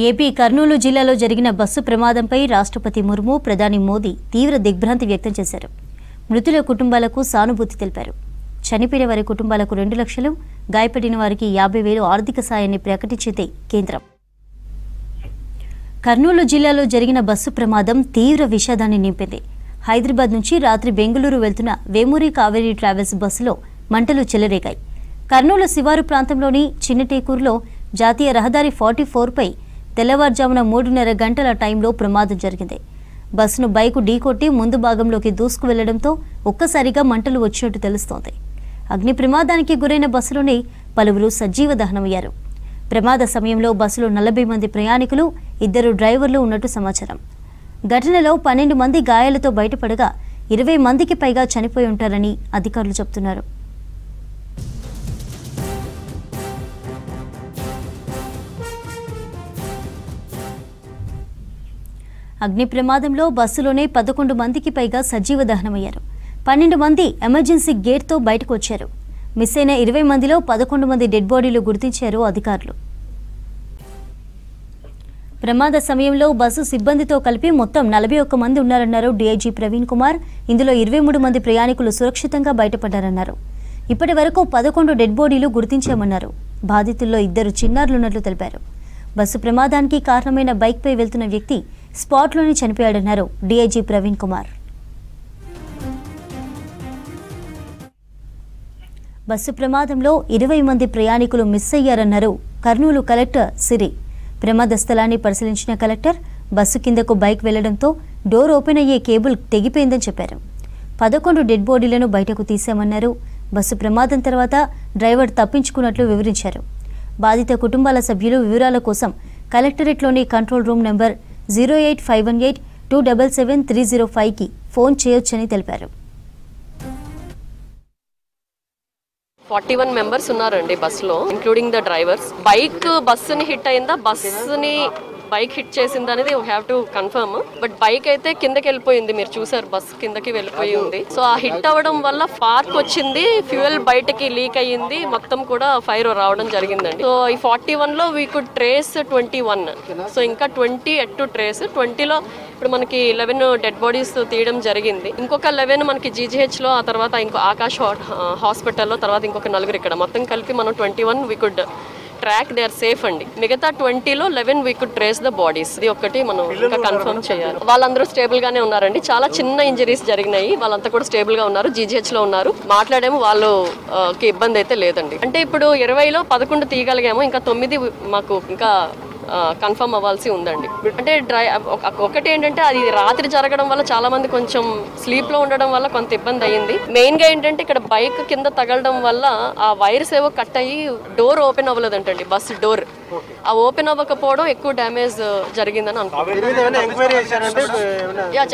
AP Kurnool జిల్లాలో జరిగిన bus ప్రమాదంపై రాష్ట్రపతి ముర్ము, ప్రధాని మోదీ తీవ్ర దిగ్భ్రాంతి వ్యక్తం చేశారు. మృతుల కుటుంబాలకు సానుభూతి తెలిపారు. చనిపోయిన వారి కుటుంబాలకు 2 లక్షలు, గాయపడిన వారికి 50,000 ఆర్థిక సాయాన్ని ప్రకటించింది కేంద్రం. కర్నూలు జిల్లాలో జరిగిన బస్సు ప్రమాదం తీవ్ర విషాదాన్ని నింపింది. హైదరాబాద్ నుంచి రాత్రి బెంగళూరు వెళ్తున్న వేమూరి కావేరీ ట్రావెల్స్ బస్సులో మంటలు చెలరేగాయి. కర్నూలు శివారు ప్రాంతంలోని చిన్నటేకూరులో జాతీయ రహదారి 44పై తెల్లవారుజామున 3:30 గంటల టైంలో ప్రమాదం జరిగింది. బస్సును బైకు ఢీకొట్టి ముందు భాగంలోకి దూసుకు వెళ్లడంతో ఒక్కసారిగా మంటలు వచ్చినట్టు తెలుస్తోంది. అగ్ని ప్రమాదానికి గురైన బస్సులోనే పలువురు సజీవ దహనమయ్యారు. ప్రమాద సమయంలో బస్సులో 40 మంది ప్రయాణికులు, 2 డ్రైవర్లు ఉన్నట్టు సమాచారం. ఘటనలో 12 మంది గాయాలతో బయటపడగా 20 మందికి పైగా చనిపోయి ఉంటారని అధికారులు చెబుతున్నారు. అగ్ని ప్రమాదంలో బస్సులోనే 11 మందికి పైగా సజీవ దహనమయ్యారు. 12 మంది ఎమర్జెన్సీ గేట్తో బయటకు వచ్చారు. మిస్ అయిన 20 మందిలో 11 మంది డెడ్ బాడీలు గుర్తించారు అధికారులు. ప్రమాద సమయంలో బస్సు సిబ్బందితో కలిపి మొత్తం 41 మంది ఉన్నారన్నారు డీఐజీ ప్రవీణ్ కుమార్. ఇందులో 23 మంది ప్రయాణికులు సురక్షితంగా బయటపడ్డారన్నారు. ఇప్పటి వరకు 11 డెడ్ బాడీలు గుర్తించామన్నారు. బాధితుల్లో 2 చిన్నారులున్నట్లు తెలిపారు. బస్సు ప్రమాదానికి కారణమైన బైక్పై వెళ్తున్న వ్యక్తి స్పాట్లోనే చనిపోయాడన్నారు డీఐజీ ప్రవీణ్ కుమార్. బస్సు ప్రమాదంలో 20 మంది ప్రయాణికులు మిస్ అయ్యారన్నారు కర్నూలు కలెక్టర్ సిరి. ప్రమాద స్థలాన్ని పరిశీలించిన కలెక్టర్ బస్సు కిందకు బైక్ వెళ్లడంతో డోర్ ఓపెన్ అయ్యే కేబుల్ తెగిపోయిందని చెప్పారు. 11 డెడ్ బాడీలను బయటకు తీశామన్నారు. బస్సు ప్రమాదం తర్వాత డ్రైవర్ తప్పించుకున్నట్లు వివరించారు. బాధిత కుటుంబాల సభ్యులు వివరాల కోసం కలెక్టరేట్లోని కంట్రోల్ రూమ్ నెంబర్ 08518277305కి ఫోన్ చేయొచ్చని తెలిపారు. 41 మెంబర్స్ ఉన్నారండి బస్సులో, ఇంక్లూడింగ్ ద డ్రైవర్స్. బైక్ బస్సుని హిట్ అయిందా, బస్సుని బైక్ హిట్ చేసింది అనేది we have to confirm. But bike అయితే కిందకి వెళ్ళిపోయింది, మీరు చూసారు, బస్ కిందకి వెళ్ళిపోయి ఉంది. సో ఆ హిట్ అవ్వడం వల్ల స్పార్క్ వచ్చింది, ఫ్యూయల్ బయటకి లీక్ అయ్యింది, మొత్తం కూడా ఫైర్ రావడం జరిగిందండి. సో ఈ 41లో వీ కుడ్ ట్రేస్ 21. సో ఇంకా 20 ఎట్ టు ట్రేస్. 20లో ఇప్పుడు మనకి 11 డెడ్ బాడీస్ తీయడం జరిగింది. ఇంకొక 11 మనకి జీజీహెచ్లో, ఆ తర్వాత ఇంకో ఆకాష్ హాస్పిటల్లో, తర్వాత ఇంకొక 4 ఇక్కడ. మొత్తం కలిపి మనం 21 we could track, they are safe అండి. మిగతా 20లో 11 we could trace the bodies. ఇది ఒక్కటి మనం ఇంకా కన్ఫర్మ్ చేయాలి. వాళ్ళందరూ స్టేబుల్ గానే ఉన్నారండి. చాలా చిన్న ఇంజరీస్ జరిగినాయి, వాళ్ళంతా కూడా స్టేబుల్ గా ఉన్నారు, జీజీహెచ్ లో ఉన్నారు. మాట్లాడేమో వాళ్ళకి ఇబ్బంది అయితే లేదండి. అంటే ఇప్పుడు 20లో 11 తీయగలిగాము, ఇంకా 9 మాకు ఇంకా కన్ఫర్మ్ అవ్వాల్సి ఉందండి. అంటే ఒకటి ఏంటంటే అది రాత్రి జరగడం వల్ల చాలా మంది కొంచెం స్లీప్ లో ఉండడం వల్ల కొంత ఇబ్బంది అయ్యింది. మెయిన్ గా ఏంటంటే ఇక్కడ బైక్ కింద తగలడం వల్ల ఆ వైర్స్ ఏవో కట్ అయ్యి డోర్ ఓపెన్ అవ్వలేదంటండి, బస్ డోర్. ఆ ఓపెన్ అవ్వకపోవడం ఎక్కువ డ్యామేజ్ జరిగిందని అనుకుంటున్నాం.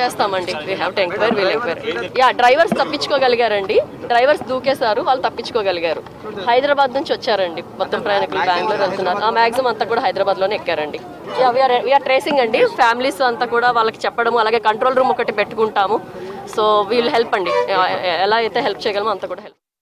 చేస్తామండి, we have to enquiry, we'll enquiry. Drivers తప్పించుకోగలిగారండి, డ్రైవర్స్ దూకేశారు, వాళ్ళు తప్పించుకోగలిగారు. హైదరాబాద్ నుంచి వచ్చారండి మొత్తం ప్రయాణికులు, బెంగళూరు వెళ్తున్నారు. ఆ మ్యాక్సిమం అంతా కూడా హైదరాబాద్ లోనే ఎక్కారండి. వీఆర్ ట్రేసింగ్ అండి, ఫ్యామిలీస్ అంతా కూడా వాళ్ళకి చెప్పడము, అలాగే కంట్రోల్ రూమ్ ఒకటి పెట్టుకుంటాము. సో వీల్ హెల్ప్ అండి, ఎలా అయితే హెల్ప్ చేయగలమో అంత కూడా హెల్ప్.